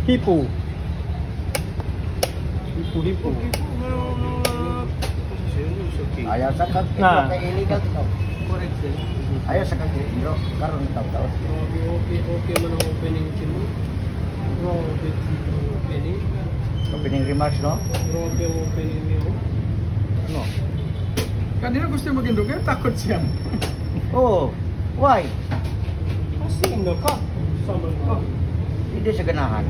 Hipo. Hipo. Ayaw sa kag Nah. kay illegal to. Correct sir. Ayaw sa kag bro. Karon taw. Okay man ang opening mo. Grabe ang opening. Opening remarks no? Grabe ang opening niyo. No. Kanina gusto yung maging lugar, takot siya. Oh, why? Kasi nga ka. Sama ka. Hindi sa ganahan.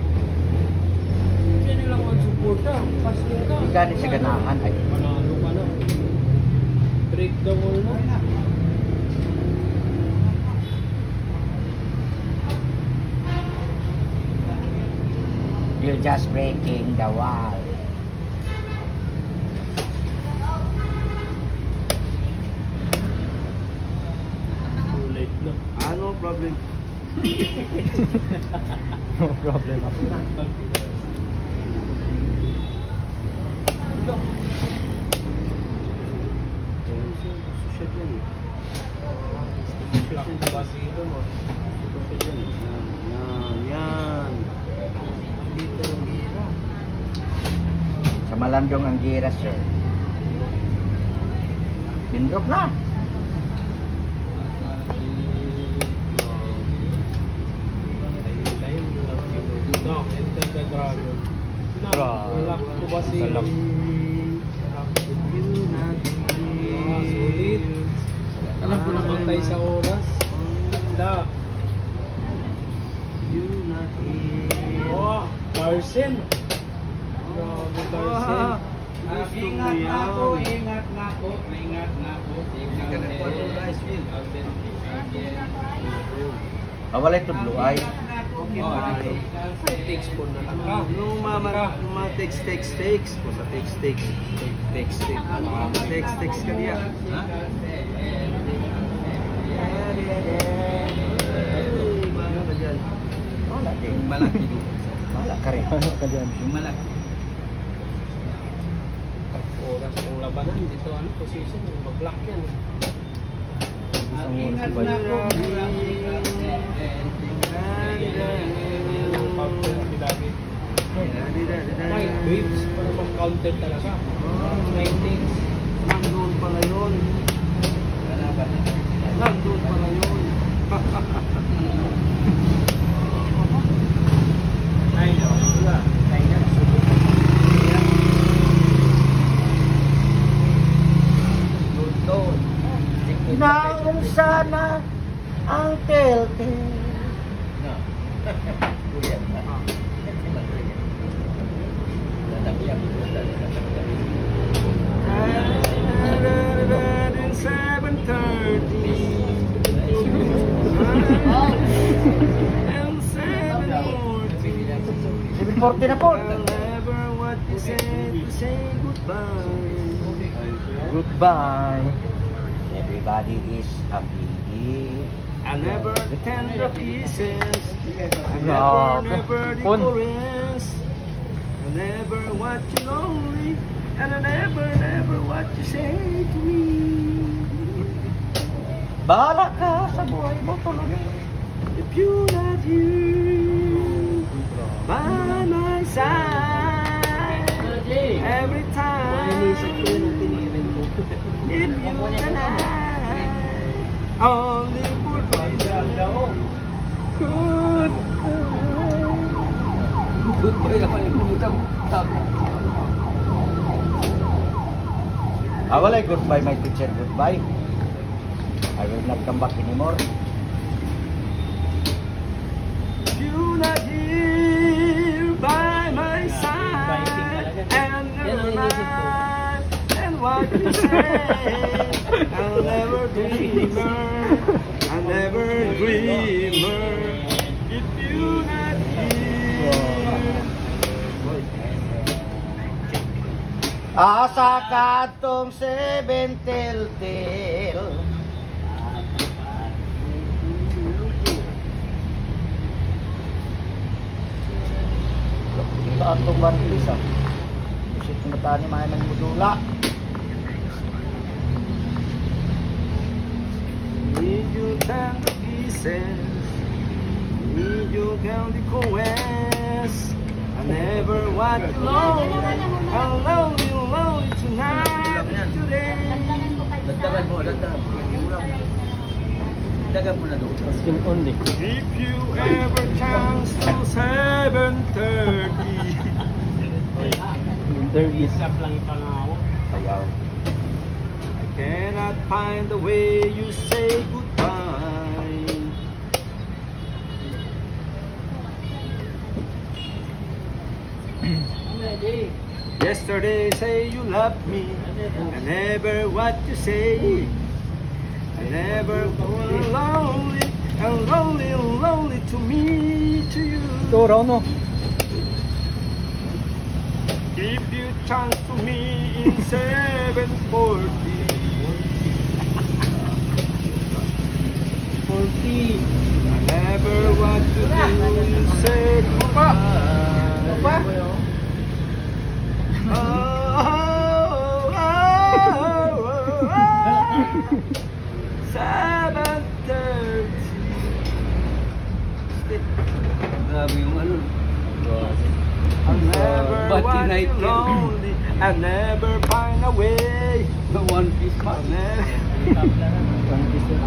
Hindi nila mag-suporta. Kasi ka. Hindi gani sa ganahan ay. Panalo ka na. Break the wall na. You're just breaking the wall. Too late na. No problem. No problem. Yan. Sa malandong ang gira, sir. Pindrop na. No, enter the dragon. Wala ko ba si... Salak. Sulit. Alam ko naman tayo sa oras. Da. Oh, Carson. Grabe, Carson. Ingat na po, ingat na po. Awalay to blue eye. Takes po na lang ka. Nung text po sa text ka niya. Wala din. Malaki. Wala ka rin. Ano ka dyan? Yung malaki. Oras ng labanan. Dito ano, position. Mag-block yan. Isang oras Ingat ba na yun? po. Night waves para mag-counter talaga. Night waves. Nandun pala yun. Nandun pala yun. Naon sana ang telltale. Forty na po. Goodbye. Everybody is happy. I never tend the pieces. I Grabe. never the Pun. chorus. I never what you lonely. And I never what you say to me. Bahala ka sa buhay mo tuloy. If you're not here by my side every time, if you tonight only would be Awalay goodbye my teacher, goodbye. I will not come back anymore. If you're not here by my side and never mind and what you say, I'll never dreamer, I'll never dreamer. If you're not here. Asa ka tong seven telltale. Ito atong bantis ah. Isip na tani mga nang mudula. Need you tender pieces, need you candy caress. never want you lonely. I'm lonely, lonely tonight, today. Dagdagan mo, dagdagan. Dagdagan mo na doon. Skin only. If you ever chance to 7:30. There is. Sayaw. I cannot find the way you say goodbye. Yesterday say you love me, I never what you say. I never lonely and lonely and lonely to me, to you. Ito, Rauno. If you chance to me in 7:40. 40. I never want to do is say goodbye. Oh, oh, oh, oh. 7:30. Grabe yung ano. I'll never Bati want night you yun. lonely. I'll never find a way. One Piece pa. I'll never. One piece yun.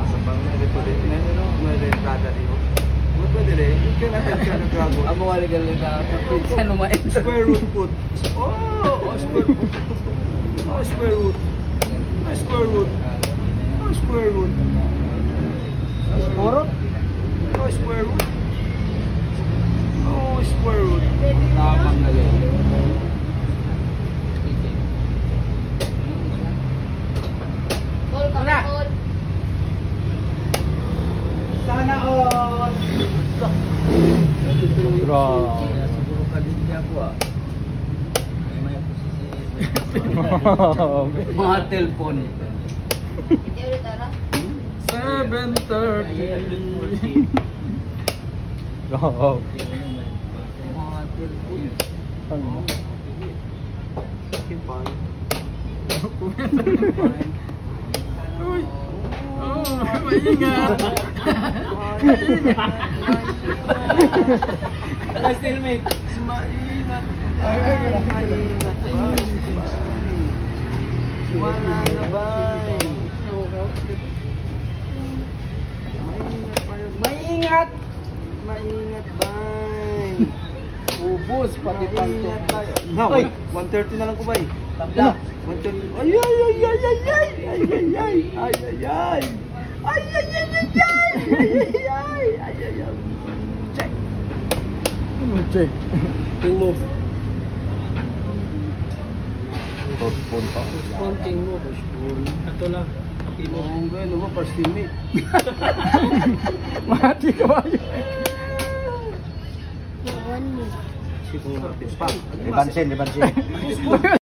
Ako wala ka lang na kapitsa numain. Square root put. Oh, square root. Oh, square root. Oh, square root. Oh, square root. Puro? Oh, square root. Oh, square root. Tamang na yun. Sana all. Grabe. Siguro ka din niya ako ah. May mga telepon. 7:30. Grabe. Mga telepon. Ano? Uy! Oh, maingat! Still Maingat. Maingat. Wala na ba? Maingat. Maingat ba? ubos pati panto. Na, Ay! 1:30 na lang ko ba? Tabla. 1:30. Ay ay ay ay ay ay ay ay ay ay ay ay. Ay ay ay ay ay ay ay ay ay. Check. Check. Ting mo. Postpone pa. Konting mo. Ito lang. Ang gano mo first teammate. Mati ka ba yun? Siguro pa. Libansin.